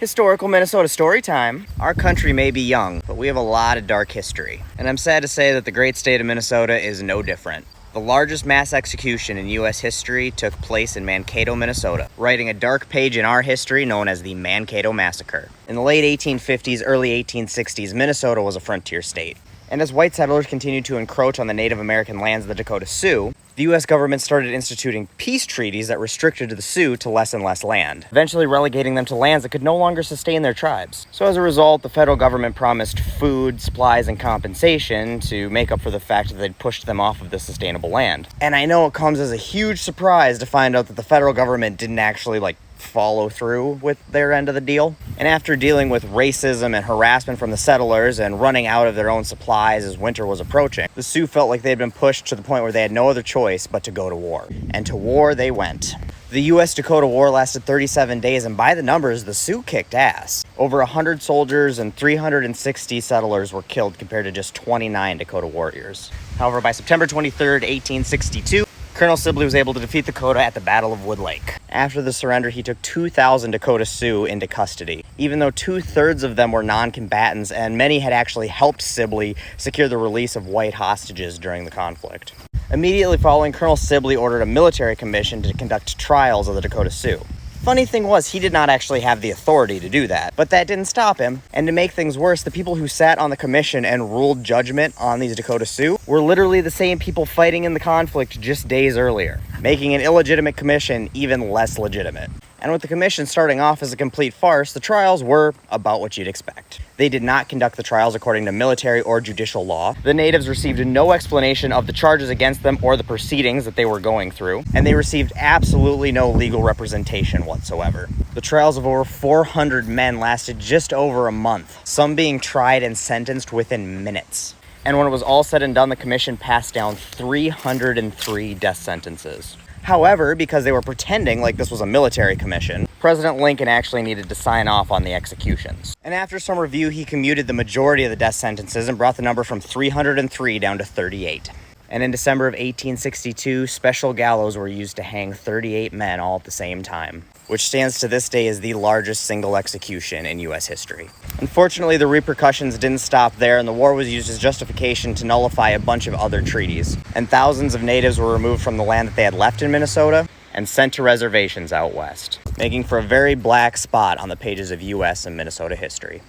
Historical Minnesota story time. Our country may be young, but we have a lot of dark history. And I'm sad to say that the great state of Minnesota is no different. The largest mass execution in U.S. history took place in Mankato, Minnesota, writing a dark page in our history known as the Mankato Massacre. In the late 1850s, early 1860s, Minnesota was a frontier state. And as white settlers continued to encroach on the Native American lands of the Dakota Sioux, the U.S. government started instituting peace treaties that restricted the Sioux to less and less land, eventually relegating them to lands that could no longer sustain their tribes. So as a result, the federal government promised food, supplies, and compensation to make up for the fact that they'd pushed them off of the sustainable land. And I know it comes as a huge surprise to find out that the federal government didn't actually, follow through with their end of the deal. And after dealing with racism and harassment from the settlers and running out of their own supplies as winter was approaching, the Sioux felt like they'd been pushed to the point where they had no other choice but to go to war. And to war they went. The U.S.-Dakota War lasted 37 days, and by the numbers, the Sioux kicked ass. Over 100 soldiers and 360 settlers were killed compared to just 29 Dakota warriors. However, by September 23rd, 1862, Colonel Sibley was able to defeat the Dakota at the Battle of Wood Lake. After the surrender, he took 2,000 Dakota Sioux into custody, even though 2/3 of them were non-combatants, and many had actually helped Sibley secure the release of white hostages during the conflict. Immediately following, Colonel Sibley ordered a military commission to conduct trials of the Dakota Sioux. Funny thing was, he did not actually have the authority to do that, but that didn't stop him. And to make things worse, the people who sat on the commission and ruled judgment on these Dakota Sioux were literally the same people fighting in the conflict just days earlier, making an illegitimate commission even less legitimate. And with the commission starting off as a complete farce, the trials were about what you'd expect. They did not conduct the trials according to military or judicial law. The natives received no explanation of the charges against them or the proceedings that they were going through, and they received absolutely no legal representation whatsoever. The trials of over 400 men lasted just over a month, some being tried and sentenced within minutes. And when it was all said and done, the commission passed down 303 death sentences. However, because they were pretending like this was a military commission, President Lincoln actually needed to sign off on the executions. And after some review, he commuted the majority of the death sentences and brought the number from 303 down to 38. And in December of 1862, special gallows were used to hang 38 men all at the same time, which stands to this day as the largest single execution in U.S. history. Unfortunately, the repercussions didn't stop there, and the war was used as justification to nullify a bunch of other treaties. And thousands of natives were removed from the land that they had left in Minnesota and sent to reservations out west, making for a very black spot on the pages of U.S. and Minnesota history.